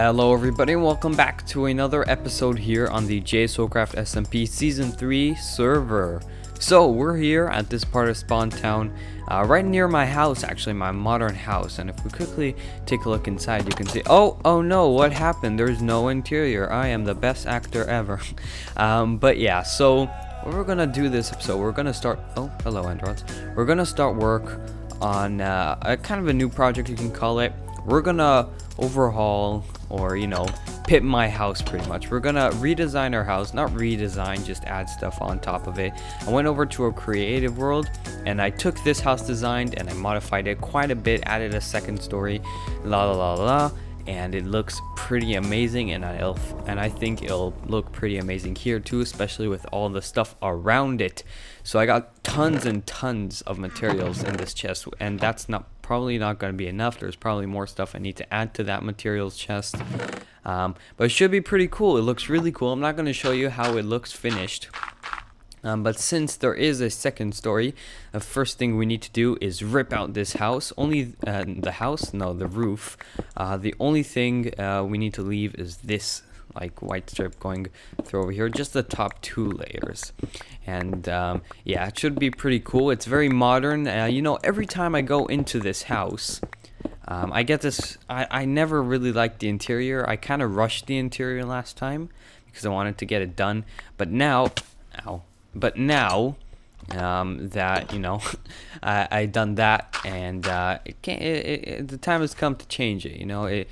Hello everybody and welcome back to another episode here on the Jsocraft SMP Season 3 server. So we're here at this part of Spawn Town, right near my house, actually my modern house, and if we quickly take a look inside you can see, oh no, what happened? There's no interior. I am the best actor ever. But yeah, so what we're gonna do this episode, we're gonna start, oh hello androids, we're gonna start work on a kind of a new project you can call it. We're gonna overhaul, or pit my house pretty much. We're gonna redesign our house, not redesign, just add stuff on top of it. I went over to a creative world and I took this house designed and I modified it quite a bit, added a second story, and it looks pretty amazing, and I think it'll look pretty amazing here too, especially with all the stuff around it. So I got tons and tons of materials in this chest, and that's probably not going to be enough. There's probably more stuff I need to add to that materials chest, but it should be pretty cool. It looks really cool. I'm not going to show you how it looks finished, but since there is a second story, the first thing we need to do is rip out this house. Only the roof. The only thing we need to leave is this like white strip going through over here, just the top two layers. And yeah, it should be pretty cool. It's very modern. Every time I go into this house, I get this, I never really liked the interior. I kind of rushed the interior last time because I wanted to get it done, but now that I done that, and the time has come to change it.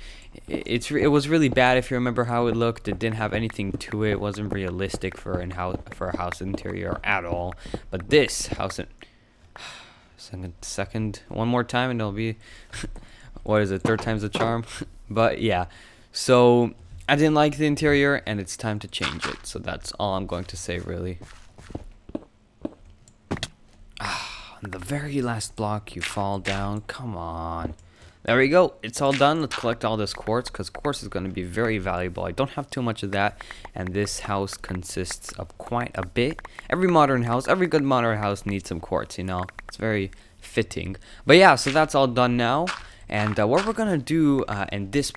It was really bad. If you remember how it looked, it didn't have anything to it. It wasn't realistic for a house interior at all. But this house, second one more time and it'll be what is it, third time's the charm. But yeah, so I didn't like the interior and it's time to change it. So that's all I'm going to say, really. On the very last block you fall down. Come on. There we go. It's all done. Let's collect all this quartz, because quartz is going to be very valuable. I don't have too much of that, and this house consists of quite a bit. Every good modern house needs some quartz, It's very fitting. But yeah, so that's all done now. And what we're going to do in this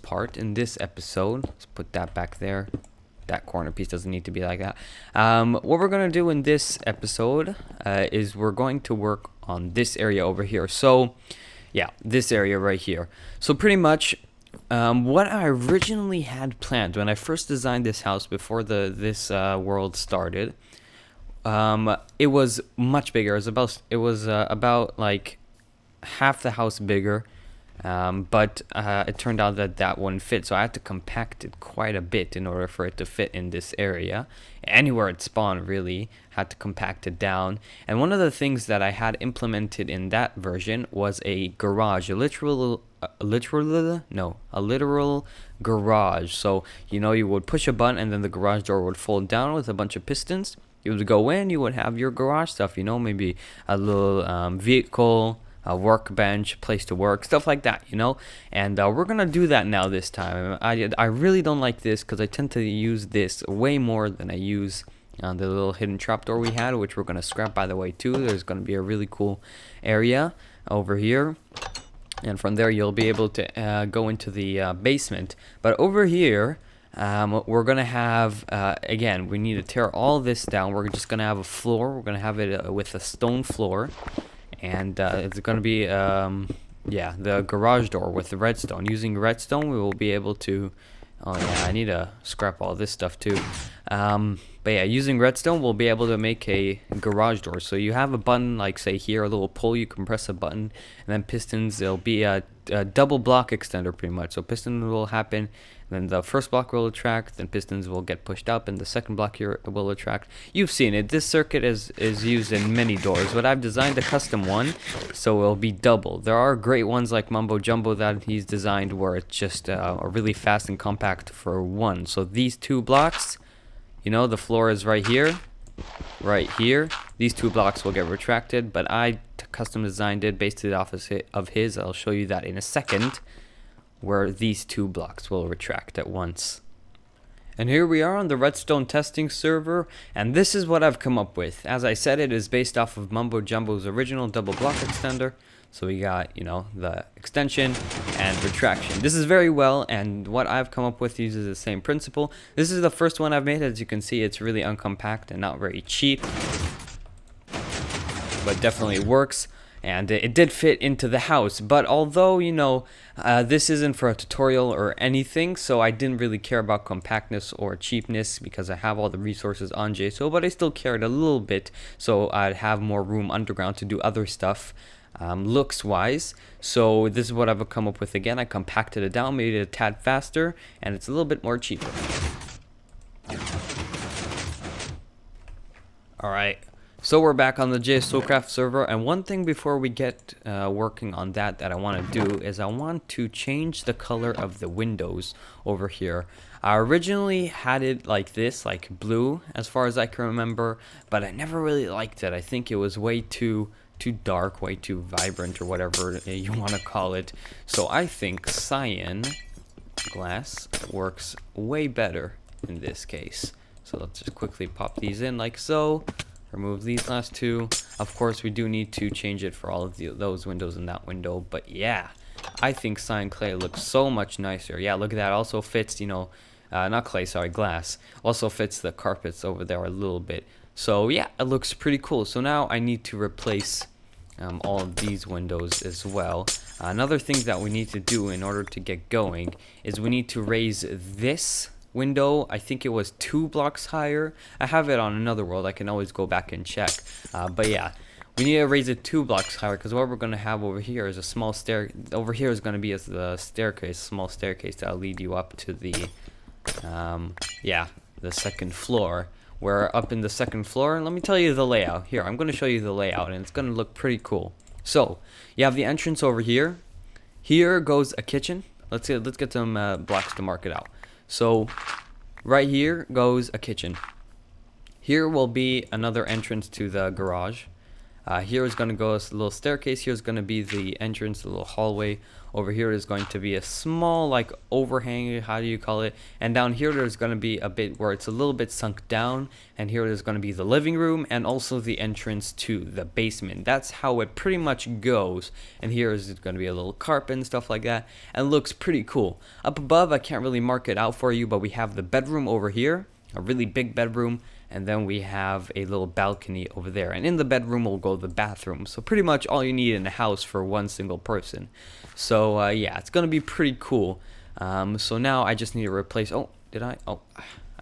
episode, let's put that back there. That corner piece doesn't need to be like that. What we're going to do in this episode is we're going to work on this area over here. So yeah, this area right here. So pretty much what I originally had planned when I first designed this house before this world started, it was much bigger. It was about like half the house bigger. But it turned out that wouldn't fit, so I had to compact it quite a bit in order for it to fit in this area. Anywhere it spawned, really, had to compact it down. And one of the things that I had implemented in that version was a garage, a literal garage. So you would push a button and then the garage door would fold down with a bunch of pistons. You would go in, you would have your garage stuff, maybe a little vehicle, a workbench, place to work, stuff like that, and we're gonna do that now this time. I really don't like this because I tend to use this way more than I use the little hidden trapdoor we had, which we're gonna scrap, by the way, too. There's gonna be a really cool area over here, and from there you'll be able to go into the basement. But over here we're gonna have again, we need to tear all this down. We're just gonna have a floor. We're gonna have it with a stone floor. And it's going to be, the garage door with the redstone. Using redstone, we will be able to... Oh, yeah, I need to scrap all this stuff, too. But, yeah, using redstone, we'll be able to make a garage door. So you have a button, like, say, here, a little pull. You can press a button, and then pistons, it'll be a double block extender, pretty much. So pistons will happen, then the first block will attract, then pistons will get pushed up, and the second block here will attract. You've seen it. This circuit is used in many doors, but I've designed a custom one, so it'll be double. There are great ones like Mumbo Jumbo that he's designed where it's just really fast and compact for one. So these two blocks, the floor is right here. These two blocks will get retracted, but I custom designed it based it off of his. I'll show you that in a second, where these two blocks will retract at once. And here we are on the redstone testing server, and this is what I've come up with. As I said, it is based off of Mumbo Jumbo's original double block extender. So we got, you know, the extension and retraction. This is very well, and what I've come up with uses the same principle. This is the first one I've made. As you can see, it's really uncompact and not very cheap, but definitely works. And it did fit into the house, but although, you know, this isn't for a tutorial or anything, so I didn't really care about compactness or cheapness because I have all the resources on JSO, but I still cared a little bit, so I'd have more room underground to do other stuff, looks wise. So this is what I've come up with again. I compacted it down, made it a tad faster, and it's a little bit more cheaper. Alright. So we're back on the Jsocraft server, and one thing before we get working on that I want to do is I want to change the color of the windows over here. I originally had it like this, like blue, as far as I can remember, but I never really liked it. I think it was way too dark, way too vibrant, or whatever you want to call it. So I think cyan glass works way better in this case. So let's just quickly pop these in like so. Remove these last two. Of course, we do need to change it for all of those windows and that window. But yeah, I think cyan clay looks so much nicer. Yeah, look at that. Also fits, you know, not clay, sorry, glass. Also fits the carpets over there a little bit. So yeah, it looks pretty cool. So now I need to replace all of these windows as well. Another thing that we need to do in order to get going is we need to raise this window. I think it was 2 blocks higher. I have it on another world. I can always go back and check. But yeah, we need to raise it 2 blocks higher, because what we're going to have over here is a small stair. Over here is going to be as the staircase, small staircase that'll lead you up to the the second floor. We're up in the second floor, and let me tell you the layout. Here, I'm going to show you the layout, and it's going to look pretty cool. So you have the entrance over here. Here goes a kitchen. Let's get some blocks to mark it out. So right here goes a kitchen. Here will be another entrance to the garage. Here is going to go a little staircase. Here's going to be the entrance, a little hallway. Over here is going to be a small, like, overhang, how do you call it? And down here there's going to be a bit where it's a little bit sunk down. And here is going to be the living room and also the entrance to the basement. That's how it pretty much goes. And here is going to be a little carpet and stuff like that. And it looks pretty cool. Up above, I can't really mark it out for you, but we have the bedroom over here. A really big bedroom. And then we have a little balcony over there, and in the bedroom will go the bathroom. So pretty much all you need in a house for one single person. So yeah, it's gonna be pretty cool. So now I just need to replace, oh, I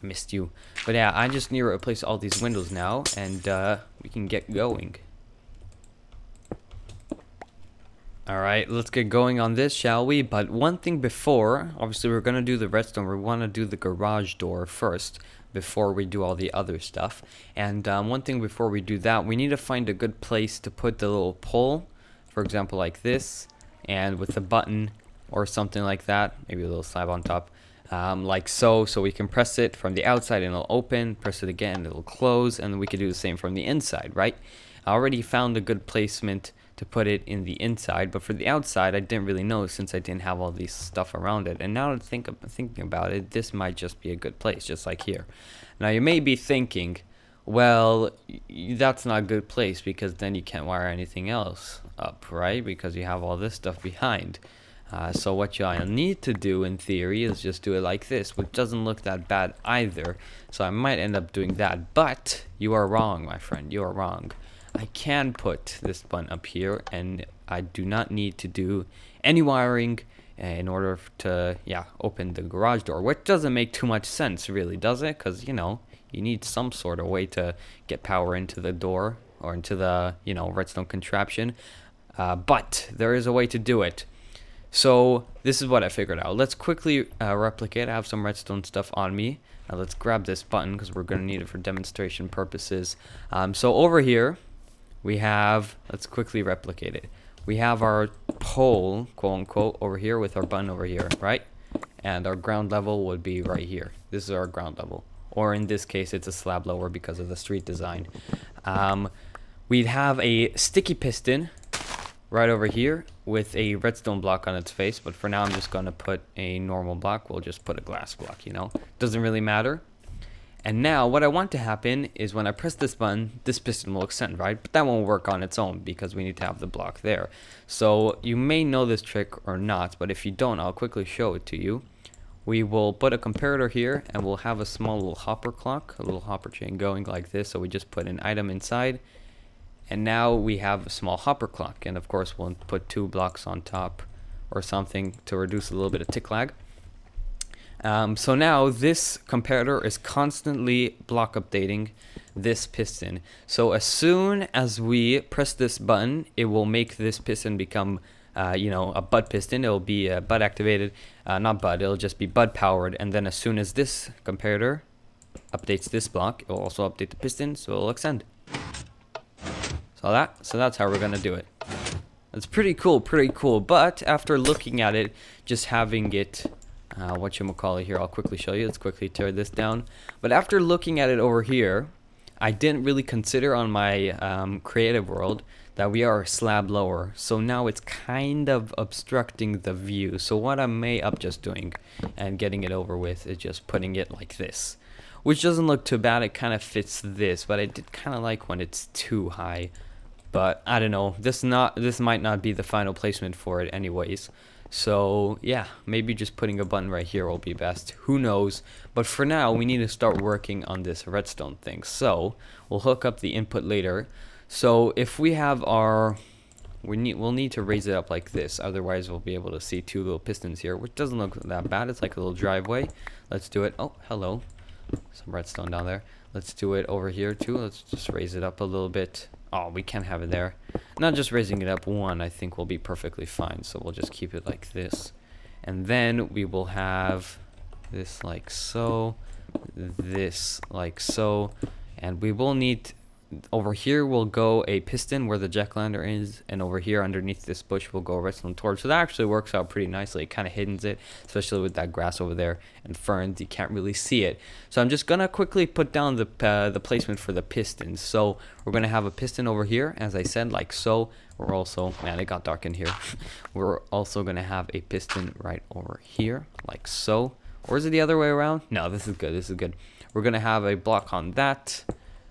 missed you. But yeah, I just need to replace all these windows now, and we can get going. Alright, let's get going on this, shall we? But one thing before, obviously we're gonna do the redstone. We want to do the garage door first before we do all the other stuff. And one thing before we do that, we need to find a good place to put the little pole, for example like this, and with a button or something like that, maybe a little slab on top, like so we can press it from the outside and it'll open, press it again, it'll close, and we can do the same from the inside, right? I already found a good placement to put it in the inside, but for the outside I didn't really know, since I didn't have all these stuff around it. And now that thinking about it, this might just be a good place, just like here. Now you may be thinking, well, that's not a good place, because then you can't wire anything else up, right? Because you have all this stuff behind. So what you'll need to do in theory is just do it like this, which doesn't look that bad either. So I might end up doing that, but you are wrong, my friend, you are wrong. I can put this button up here, and I do not need to do any wiring in order to, open the garage door, which doesn't make too much sense, really, does it? Because, you know, you need some sort of way to get power into the door or into the, redstone contraption. But there is a way to do it. So this is what I figured out. Let's quickly replicate. I have some redstone stuff on me. Let's grab this button because we're going to need it for demonstration purposes. So over here, we have, let's quickly replicate it. We have our pole, quote unquote, over here with our button over here, right? And our ground level would be right here. This is our ground level. Or in this case, it's a slab lower because of the street design. We'd have a sticky piston right over here with a redstone block on its face. But for now, I'm just going to put a normal block. We'll just put a glass block, Doesn't really matter. And now what I want to happen is when I press this button, this piston will extend, right? But that won't work on its own because we need to have the block there. So you may know this trick or not, but if you don't, I'll quickly show it to you. We will put a comparator here and we'll have a small little hopper clock, a little hopper chain going like this. So we just put an item inside and now we have a small hopper clock. And of course we'll put 2 blocks on top or something to reduce a little bit of tick lag. So now this comparator is constantly block updating this piston. So as soon as we press this button, it will make this piston become, a bud piston. It'll be bud activated, not bud, it'll just be bud powered. And then as soon as this comparator updates this block, it will also update the piston, so it'll extend. So that's how we're gonna do it. It's pretty cool, but after looking at it, just having it, whatchamacallit here, I'll quickly show you. Let's quickly tear this down. But after looking at it over here, I didn't really consider on my creative world that we are a slab lower. So now it's kind of obstructing the view. So what I may up just doing and getting it over with is just putting it like this, which doesn't look too bad. It kind of fits this, but I did kind of like when it's too high. But I don't know, this might not be the final placement for it anyways. So yeah, maybe just putting a button right here will be best. Who knows? But for now, we need to start working on this redstone thing. So we'll hook up the input later. So if we have our, we'll need to raise it up like this. Otherwise, we'll be able to see 2 little pistons here, which doesn't look that bad. It's like a little driveway. Let's do it. Oh, hello. Some redstone down there. Let's do it over here too. Let's just raise it up a little bit. Oh, we can't have it there. Not just raising it up 1, I think will be perfectly fine. So we'll just keep it like this. And then we will have this like so, this like so. And we will need, over here will go a piston where the jack-o'-lantern is, and over here underneath this bush will go a redstone torch. So that actually works out pretty nicely. It kind of hiddens it, especially with that grass over there and ferns. You can't really see it. So I'm just gonna quickly put down the placement for the pistons. So we're gonna have a piston over here, as I said, like so. We're also, man, it got dark in here. We're also gonna have a piston right over here, like so. Or is it the other way around? No, this is good. This is good. We're gonna have a block on that.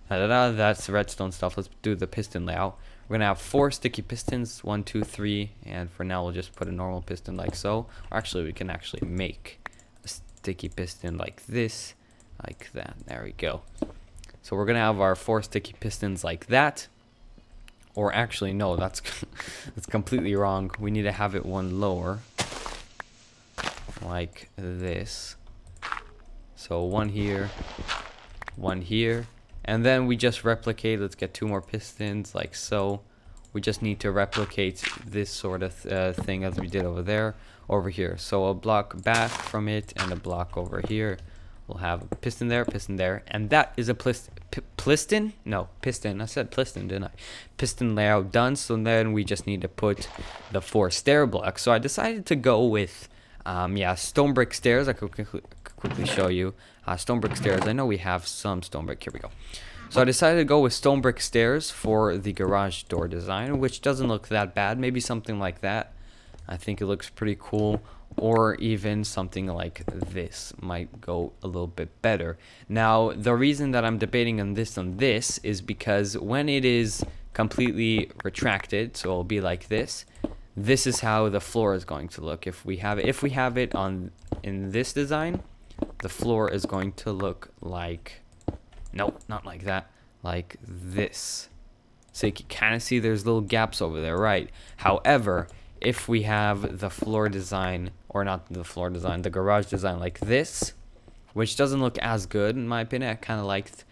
That's redstone stuff. Let's do the piston layout. We're gonna have 4 sticky pistons, 1, 2, 3, and for now we'll just put a normal piston like so. Or actually, we can actually make a sticky piston like this, like that. There we go. So we're gonna have our 4 sticky pistons like that. Or actually, no, that's that's completely wrong. We need to have it 1 lower, like this. So 1 here, 1 here. And then we just replicate. Let's get 2 more pistons like so. We just need to replicate this sort of thing as we did over there, over here. So a block back from it and a block over here. We'll have a piston there, and that is a piston? No, piston. I said piston, didn't I? Piston layout done. So then we just need to put the 4 stair blocks. So I decided to go with, stone brick stairs. I could quickly show you stone brick stairs. I know we have some stone brick. Here we go. So I decided to go with stone brick stairs for the garage door design, which doesn't look that bad. Maybe something like that. I think it looks pretty cool. Or even something like this might go a little bit better. Now, the reason that I'm debating on this is because when it is completely retracted, so it'll be like this. This is how the floor is going to look. If we have it on in this design, the floor is going to look like, nope, not like that, like this. So you can kind of see there's little gaps over there, right? However, if we have the floor design, or not the floor design, the garage design like this, which doesn't look as good in my opinion. I kind of liked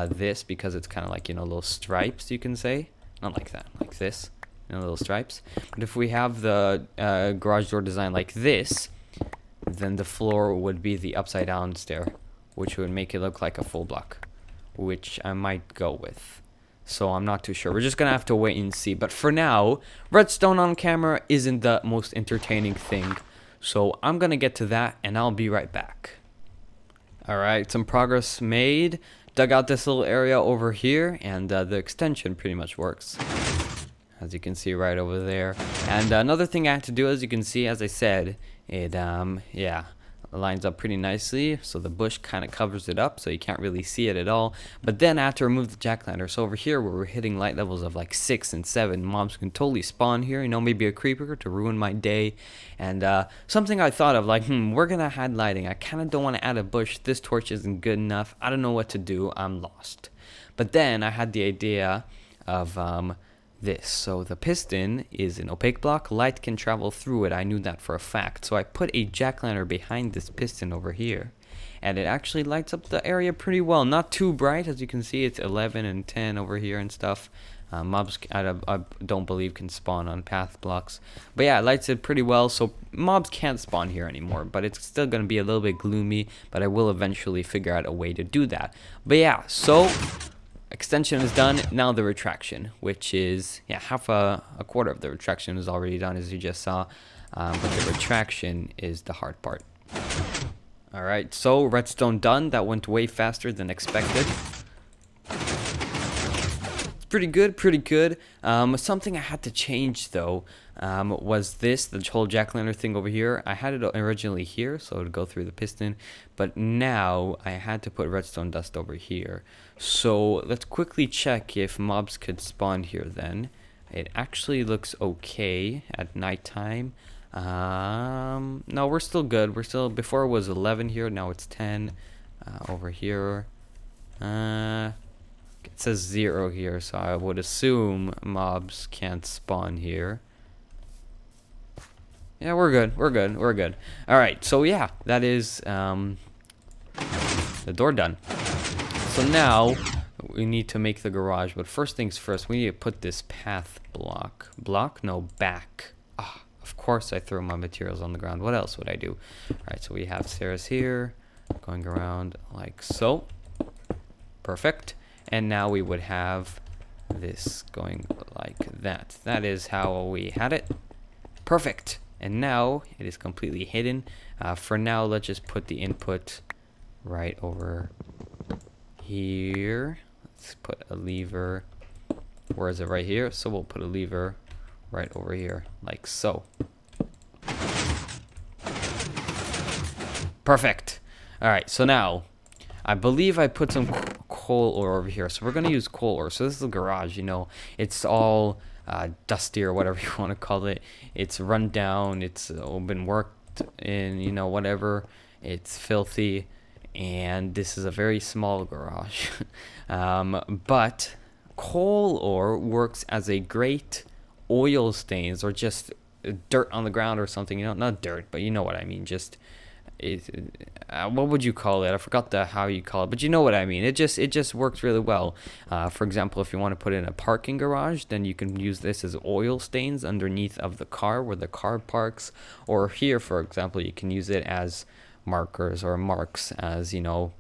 this because it's kind of like, little stripes, you can say. Not like that, like this, little stripes. But if we have the garage door design like this, then the floor would be the upside down stair, which would make it look like a full block, which I might go with. So I'm not too sure. We're just going to have to wait and see. But for now, redstone on camera isn't the most entertaining thing. So I'm going to get to that and I'll be right back. Alright, some progress made. Dug out this little area over here and the extension pretty much works. As you can see right over there. And another thing I had to do, as you can see, as I said, it, lines up pretty nicely, so the bush kind of covers it up so you can't really see it at all. But then I have to remove the jack-o'-lantern. So over here where we're hitting light levels of like 6 and 7, mobs can totally spawn here, you know, maybe a creeper to ruin my day. And something I thought of, like, we're gonna add lighting. I kind of don't want to add a bush. This torch isn't good enough. I don't know what to do. I'm lost. But then I had the idea of this. So the piston is an opaque block. Light can travel through it. I knew that for a fact. So I put a jack-o'-lantern behind this piston over here, and it actually lights up the area pretty well. Not too bright, as you can see. It's 11 and 10 over here and stuff. Mobs, I don't believe, can spawn on path blocks. But yeah, it lights it pretty well, so mobs can't spawn here anymore. But it's still going to be a little bit gloomy, but I will eventually figure out a way to do that. But yeah, so extension is done. Now the retraction, which is, yeah, a quarter of the retraction is already done, as you just saw. But the retraction is the hard part. Alright, so redstone done. That went way faster than expected. Pretty good, pretty good. Something I had to change though was the whole jack-o'-lantern thing over here. I had it originally here, so it would go through the piston, but now I had to put redstone dust over here. So let's quickly check if mobs could spawn here then. It actually looks okay at nighttime. No, we're still good. We're still, before it was 11 here, now it's 10 over here. It says 0 here, so I would assume mobs can't spawn here. Yeah, we're good. We're good. We're good. All right, so yeah, that is the door done. So now we need to make the garage, but first things first, we need to put this path back. Ah, of course I threw my materials on the ground. What else would I do? All right, so we have stairs here, going around like so. Perfect. And now we would have this going like that. That is how we had it. Perfect. And now it is completely hidden. For now, let's just put the input right over here. Let's put a lever. Where is it? Right here. So we'll put a lever right over here, like so. Perfect. All right, so now I believe I put some coal ore over here, so we're gonna use coal ore. So this is the garage, you know, it's all dusty or whatever you want to call it. It's run down, it's been worked in, you know, whatever. It's filthy, and this is a very small garage. But coal ore works as a great oil stains, or just dirt on the ground or something, you know, not dirt, but you know what I mean, just what would you call it? I forgot how you call it, but you know what I mean. It just works really well. For example, if you want to put in a parking garage, then you can use this as oil stains underneath of the car where the car parks. Or here, for example, you can use it as markers or marks, as, you know,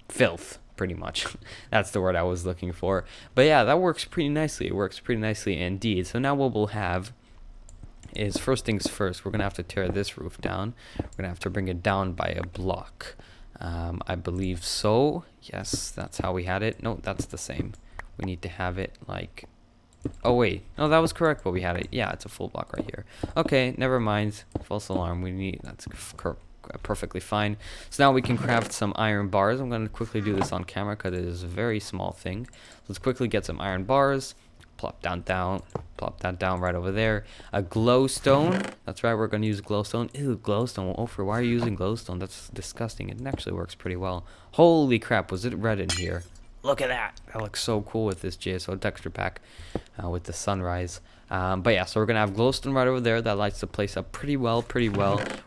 filth, pretty much. That's the word I was looking for. But yeah, that works pretty nicely. It works pretty nicely indeed. So now what we'll have is, first things first, we're gonna have to tear this roof down. We're gonna have to bring it down by a block. I believe so. Yes, that's how we had it. No, that's the same. We need to have it like, oh wait, no, that was correct, but we had it. Yeah, it's a full block right here. Okay, never mind. False alarm. We need, that's perfectly fine. So now we can craft some iron bars. I'm gonna quickly do this on camera because it is a very small thing. Let's quickly get some iron bars. Plop that down right over there. A glowstone. That's right, we're gonna use glowstone. Ew, glowstone. Ofer, why are you using glowstone? That's disgusting. It actually works pretty well. Holy crap, was it red in here? Look at that. That looks so cool with this JSO texture pack with the sunrise. But yeah, so we're gonna have glowstone right over there. That lights the place up pretty well.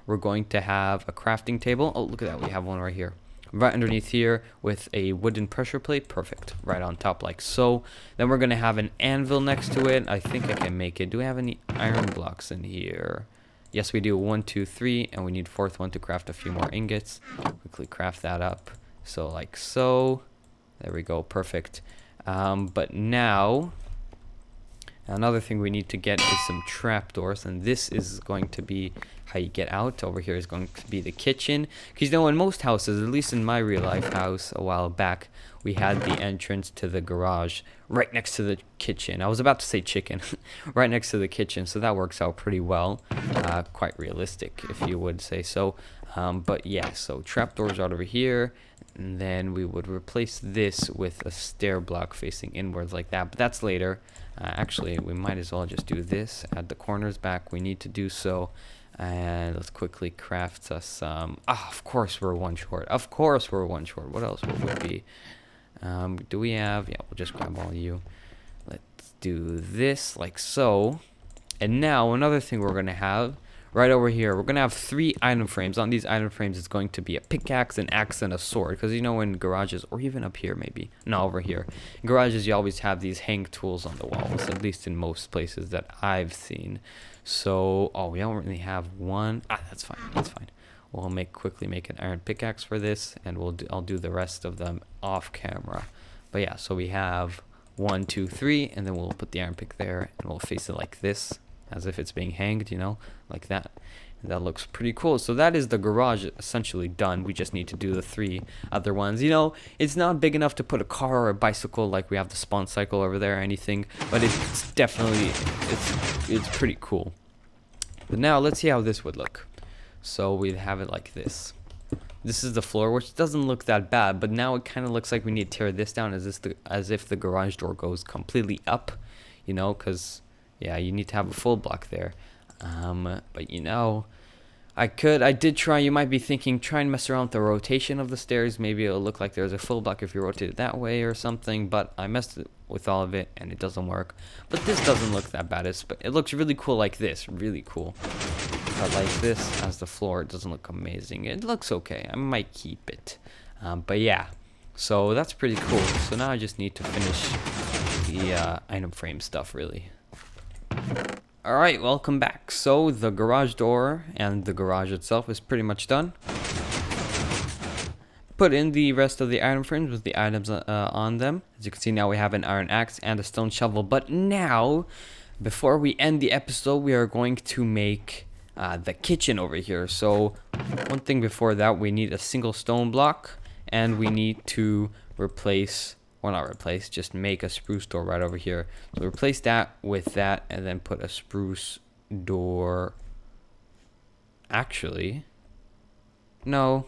We're going to have a crafting table. Oh, look at that. We have one right here. Right underneath here with a wooden pressure plate. Perfect. Right on top like so. Then we're going to have an anvil next to it. I think I can make it. Do we have any iron blocks in here? Yes, we do. 1, 2, 3. And we need fourth one to craft a few more ingots. Quickly craft that up. So like so. There we go. Perfect. But now, another thing we need to get is some trapdoors. And this is going to be how you get out. Over here is going to be the kitchen, because, you know, in most houses, at least in my real life house a while back, we had the entrance to the garage right next to the kitchen. I was about to say chicken. Right next to the kitchen, so that works out pretty well. Quite realistic, if you would say so. But yeah, so trapdoors out over here, and then we would replace this with a stair block facing inwards like that, but that's later. Actually, we might as well just do this, add the corners back, we need to do so. And let's quickly craft us some. Of course we're one short. Of course we're one short. What else would we be? Do we have? Yeah, we'll just grab all of you. Let's do this like so. And now another thing we're gonna have right over here. We're gonna have 3 item frames. On these item frames, it's going to be a pickaxe, an axe, and a sword. Because you know in garages, or even up here maybe. No, over here. In garages, you always have these hang tools on the walls. At least in most places that I've seen. So, we don't really have one. That's fine. That's fine. We'll quickly make an iron pickaxe for this, and I'll do the rest of them off camera. But yeah, so we have 1, 2, 3, and then we'll put the iron pick there, and we'll face it like this, as if it's being hanged, you know, like that. And that looks pretty cool. So that is the garage essentially done. We just need to do the 3 other ones. You know, it's not big enough to put a car or a bicycle like we have the spawn cycle over there or anything, but it's definitely, it's pretty cool. But now let's see how this would look. So we'd have it like this. This is the floor, which doesn't look that bad, but now it kind of looks like we need to tear this down as if the garage door goes completely up, you know, because yeah, you need to have a full block there. But you know, I did try. You might be thinking, try and mess around with the rotation of the stairs. Maybe it'll look like there's a full block if you rotate it that way or something. But I messed with all of it and it doesn't work. But this doesn't look that bad. It looks really cool like this, really cool. But like this as the floor, it doesn't look amazing. It looks okay. I might keep it. But yeah, so that's pretty cool. So now I just need to finish the item frame stuff, really. Alright, welcome back. So the garage door and the garage itself is pretty much done. Put in the rest of the item frames with the items on them. As you can see, now we have an iron axe and a stone shovel. But now, before we end the episode, we are going to make the kitchen over here. So one thing before that, we need a single stone block, and we need to replace, well, not replace, just make a spruce door right over here. So replace that with that, and then put a spruce door. Actually, no,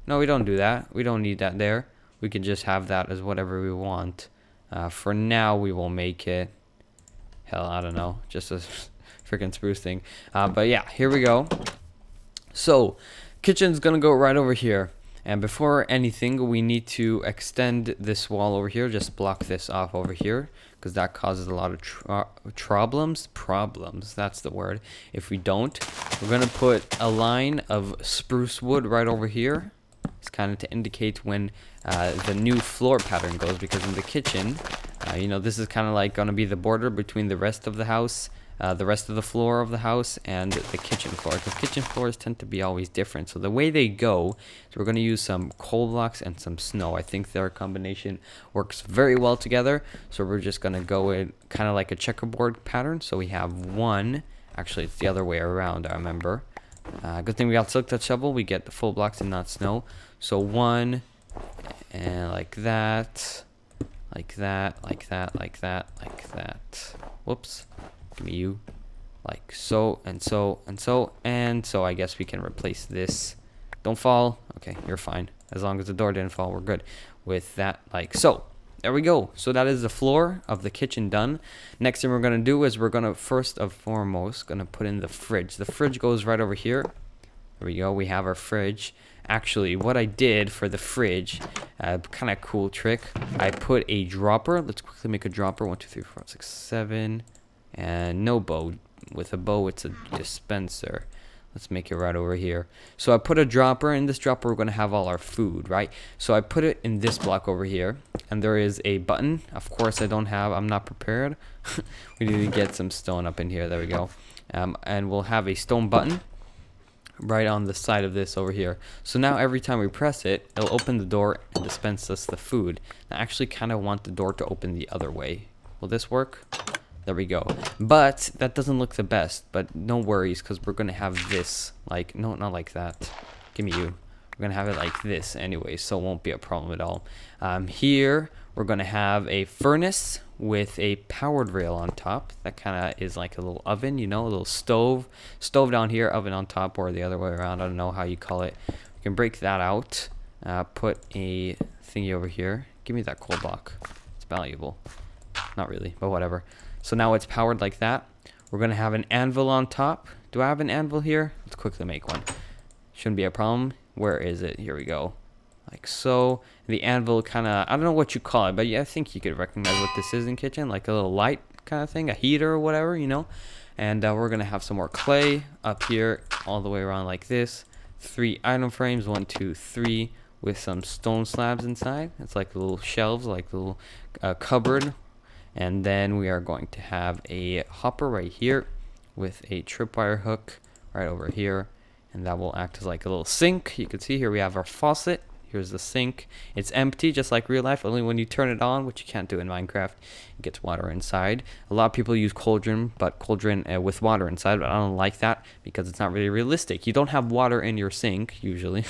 we don't do that. We don't need that there. We can just have that as whatever we want. For now, we will make it, hell, I don't know, just a freaking spruce thing. But yeah, here we go. So kitchen's gonna go right over here. And before anything, we need to extend this wall over here. Just block this off over here, because that causes a lot of problems. That's the word. If we don't, we're going to put a line of spruce wood right over here. It's kind of to indicate when the new floor pattern goes, because in the kitchen, you know, this is kind of like going to be the border between the rest of the house, the rest of the floor of the house, and the kitchen floor, because kitchen floors tend to be always different. So the way they go is we're going to use some coal blocks and some snow. I think their combination works very well together. So we're just going to go in kind of like a checkerboard pattern. So we have one, actually it's the other way around, I remember. Good thing we got silk touch shovel. We get the full blocks and not snow. So one, and like that, like that, like that, like that, like that. Whoops. Give me you. Like so, and so, and so, and so. I guess we can replace this. Don't fall. Okay, you're fine. As long as the door didn't fall, we're good. With that, like so. There we go. So that is the floor of the kitchen done. Next thing we're going to do is we're going to first and foremost going to put in the fridge. The fridge goes right over here. There we go. We have our fridge. Actually, what I did for the fridge, kind of cool trick. I put a dropper. Let's quickly make a dropper. 1, 2, 3, 4, 5, 6, 7. And no bow. With a bow, it's a dispenser. Let's make it right over here. So I put a dropper. In this dropper, we're going to have all our food, right? So I put it in this block over here. And there is a button. Of course, I'm not prepared. We need to get some stone up in here. There we go. And we'll have a stone button right on the side of this over here. So now every time we press it, it'll open the door and dispense us the food. I actually kind of want the door to open the other way. Will this work? There we go. But that doesn't look the best. But no worries, because we're going to have this. Like, no, not like that. Give me you. We're going to have it like this anyway, so it won't be a problem at all. Here, we're going to have a furnace with a powered rail on top. That kind of is like a little oven, you know, a little stove down here, oven on top, or the other way around. I don't know how you call it. We can break that out, put a thingy over here. Give me that coal block. It's valuable. Not really, but whatever. So now it's powered like that. We're going to have an anvil on top. Do I have an anvil here? Let's quickly make one. Shouldn't be a problem. Where is it? Here we go. Like so. The anvil kind of, I don't know what you call it, but yeah, I think you could recognize what this is in kitchen. Like a little light kind of thing, a heater or whatever, you know. And we're going to have some more clay up here all the way around like this. 3 item frames, 1, 2, 3, with some stone slabs inside. It's like little shelves, like little cupboard. And then we are going to have a hopper right here with a tripwire hook right over here. And that will act as like a little sink. You can see here we have our faucet. Here's the sink. It's empty, just like real life, only when you turn it on, which you can't do in Minecraft. It gets water inside. A lot of people use cauldron, but cauldron with water inside, but I don't like that because it's not really realistic. You don't have water in your sink, usually,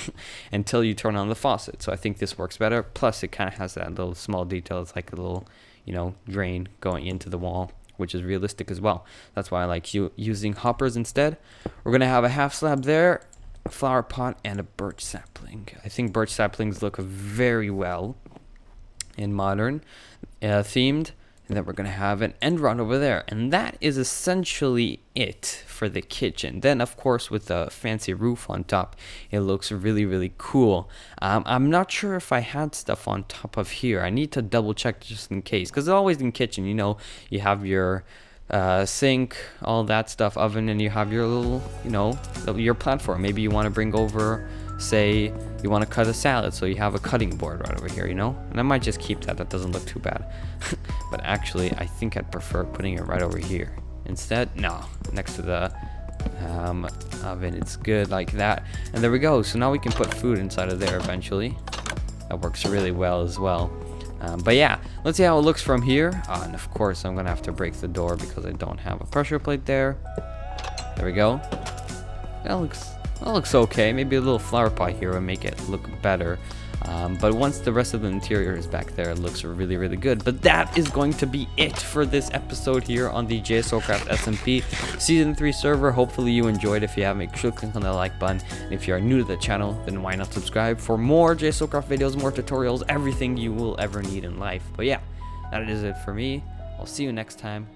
until you turn on the faucet. So I think this works better. Plus, it kind of has that little small detail. It's like a little, you know, drain going into the wall, which is realistic as well. That's why I like using hoppers instead. We're going to have a half slab there, a flower pot, and a birch sapling. I think birch saplings look very well in modern themed. And then we're going to have an end rod over there. And that is essentially it for the kitchen. Then, of course, with the fancy roof on top, it looks really, really cool. I'm not sure if I had stuff on top of here. I need to double check just in case. Because always in kitchen, you know, you have your sink, all that stuff, oven, and you have your little, you know, your platform. Maybe you want to bring over, say, you want to cut a salad, so you have a cutting board right over here, you know? And I might just keep that. That doesn't look too bad. But actually, I think I'd prefer putting it right over here. Instead, no, next to the oven. It's good like that. And there we go. So now we can put food inside of there eventually. That works really well as well. But yeah, let's see how it looks from here. And of course, I'm going to have to break the door because I don't have a pressure plate there. There we go. That looks okay. Maybe a little flower pot here would make it look better. But once the rest of the interior is back there, it looks really, really good. But that is going to be it for this episode here on the Jsocraft SMP Season 3 server. Hopefully you enjoyed. If you have, make sure to click on the like button. And if you are new to the channel, then why not subscribe for more Jsocraft videos, more tutorials, everything you will ever need in life. But yeah, that is it for me. I'll see you next time.